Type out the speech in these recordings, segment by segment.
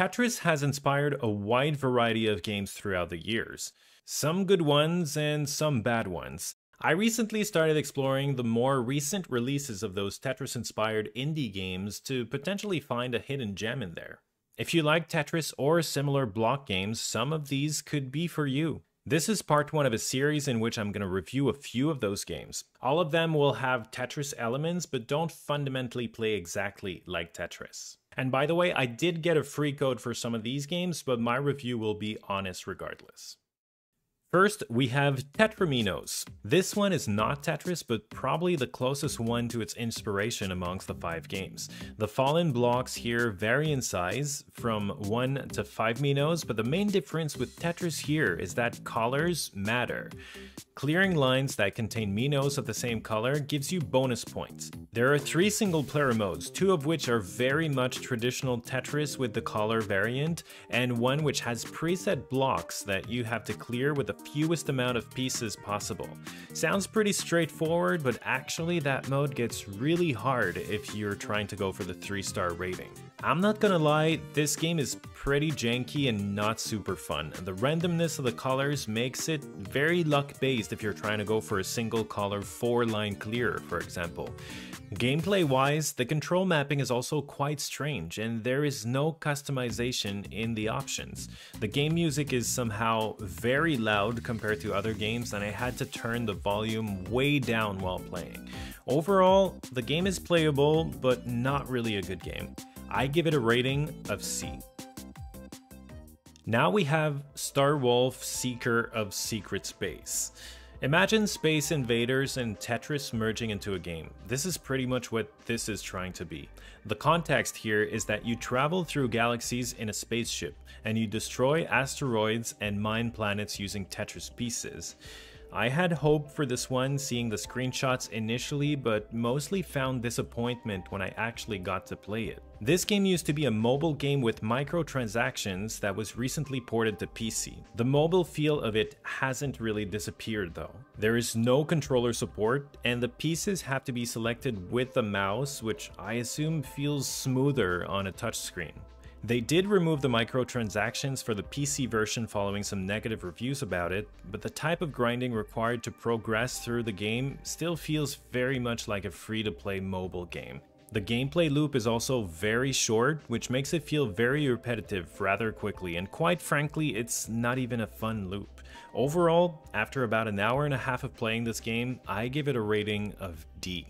Tetris has inspired a wide variety of games throughout the years. Some good ones and some bad ones. I recently started exploring the more recent releases of those Tetris-inspired indie games to potentially find a hidden gem in there. If you like Tetris or similar block games, some of these could be for you. This is part 1 of a series in which I'm going to review a few of those games. All of them will have Tetris elements, but don't fundamentally play exactly like Tetris. And by the way, I did get a free code for some of these games, but my review will be honest regardless. First, we have Tetraminos. This one is not Tetris, but probably the closest one to its inspiration amongst the 5 games. The fallen blocks here vary in size, from 1 to 5 minos, but the main difference with Tetris here is that colors matter. Clearing lines that contain minos of the same color gives you bonus points. There are 3 single-player modes, 2 of which are very much traditional Tetris with the color variant, and one which has preset blocks that you have to clear with the fewest amount of pieces possible. Sounds pretty straightforward, but actually that mode gets really hard if you're trying to go for the 3-star rating. I'm not gonna lie, this game is pretty janky and not super fun. The randomness of the colors makes it very luck-based if you're trying to go for a single color 4-line clear, for example. Gameplay-wise, the control mapping is also quite strange, and there is no customization in the options. The game music is somehow very loud compared to other games, and I had to turn the volume way down while playing. Overall, the game is playable, but not really a good game. I give it a rating of C. Now we have Starwulf Seeker of Secret Space. Imagine Space Invaders and Tetris merging into a game. This is pretty much what this is trying to be. The context here is that you travel through galaxies in a spaceship, and you destroy asteroids and mine planets using Tetris pieces. I had hope for this one seeing the screenshots initially, but mostly found disappointment when I actually got to play it. This game used to be a mobile game with microtransactions that was recently ported to PC. The mobile feel of it hasn't really disappeared though. There is no controller support, and the pieces have to be selected with the mouse, which I assume feels smoother on a touchscreen. They did remove the microtransactions for the PC version following some negative reviews about it, but the type of grinding required to progress through the game still feels very much like a free-to-play mobile game. The gameplay loop is also very short, which makes it feel very repetitive rather quickly, and quite frankly, it's not even a fun loop. Overall, after about an hour and a half of playing this game, I give it a rating of D.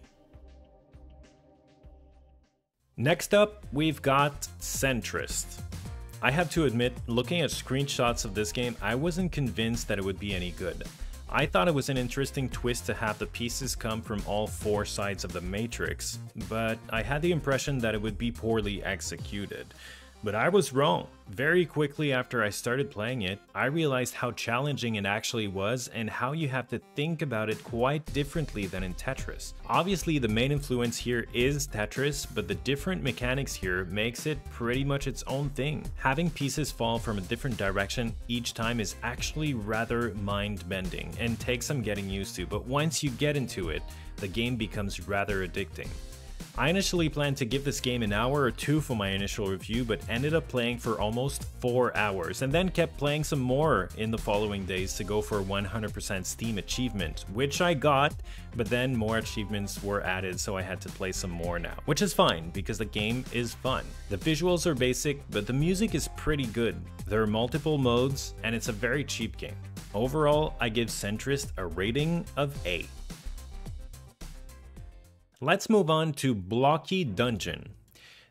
Next up, we've got Centrist. I have to admit, looking at screenshots of this game, I wasn't convinced that it would be any good. I thought it was an interesting twist to have the pieces come from all 4 sides of the matrix, but I had the impression that it would be poorly executed. But I was wrong. Very quickly after I started playing it, I realized how challenging it actually was and how you have to think about it quite differently than in Tetris. Obviously, the main influence here is Tetris, but the different mechanics here makes it pretty much its own thing. Having pieces fall from a different direction each time is actually rather mind-bending and takes some getting used to, but once you get into it, the game becomes rather addicting. I initially planned to give this game an hour or 2 for my initial review, but ended up playing for almost 4 hours, and then kept playing some more in the following days to go for 100% Steam achievement, which I got, but then more achievements were added, so I had to play some more now. Which is fine, because the game is fun. The visuals are basic, but the music is pretty good. There are multiple modes, and it's a very cheap game. Overall, I give Centrist a rating of A. Let's move on to Blocky Dungeon.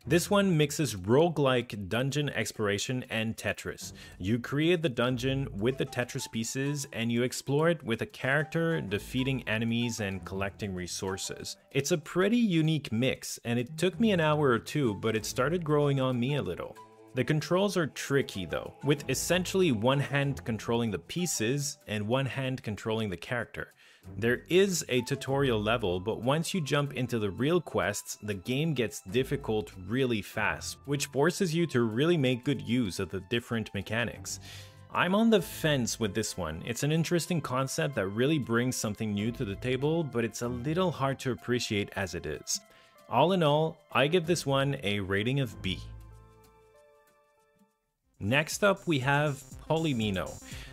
This one mixes roguelike dungeon exploration and Tetris. You create the dungeon with the Tetris pieces and you explore it with a character, defeating enemies and collecting resources. It's a pretty unique mix, and it took me an hour or 2, but it started growing on me a little. The controls are tricky though, with essentially one hand controlling the pieces and one hand controlling the character. There is a tutorial level, but once you jump into the real quests, the game gets difficult really fast, which forces you to really make good use of the different mechanics. I'm on the fence with this one. It's an interesting concept that really brings something new to the table, but it's a little hard to appreciate as it is. All in all, I give this one a rating of B. Next up, we have Polymino.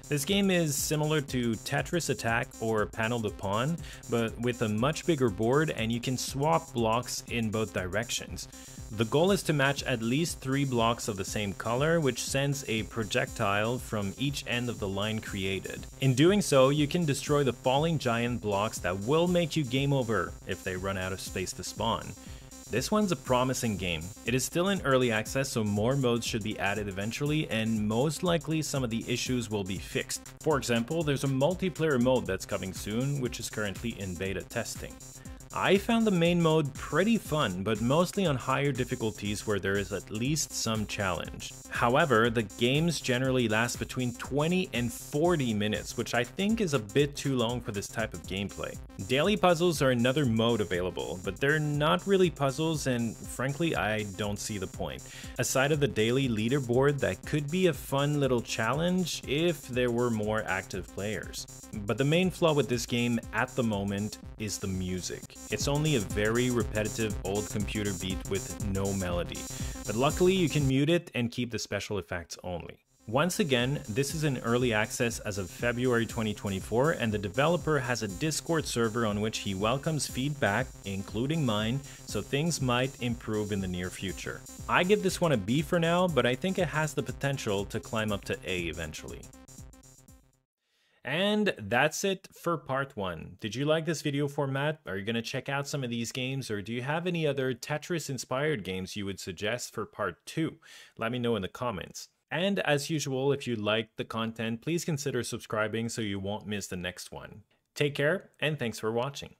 This game is similar to Tetris Attack or Panel de Pawn, but with a much bigger board, and you can swap blocks in both directions. The goal is to match at least 3 blocks of the same color, which sends a projectile from each end of the line created. In doing so, you can destroy the falling giant blocks that will make you game over if they run out of space to spawn. This one's a promising game. It is still in early access, so more modes should be added eventually, and most likely some of the issues will be fixed. For example, there's a multiplayer mode that's coming soon, which is currently in beta testing. I found the main mode pretty fun, but mostly on higher difficulties where there is at least some challenge. However, the games generally last between 20 and 40 minutes, which I think is a bit too long for this type of gameplay. Daily puzzles are another mode available, but they're not really puzzles, and frankly I don't see the point. Aside of the daily leaderboard, that could be a fun little challenge if there were more active players. But the main flaw with this game at the moment is the music. It's only a very repetitive old computer beat with no melody, but luckily you can mute it and keep the special effects only. Once again, this is in early access as of February 2024, and the developer has a Discord server on which he welcomes feedback, including mine, so things might improve in the near future. I give this one a B for now, but I think it has the potential to climb up to A eventually. And that's it for part 1. Did you like this video format? Are you going to check out some of these games, or do you have any other Tetris-inspired games you would suggest for part 2? Let me know in the comments. And as usual, if you liked the content, please consider subscribing so you won't miss the next one. Take care, and thanks for watching.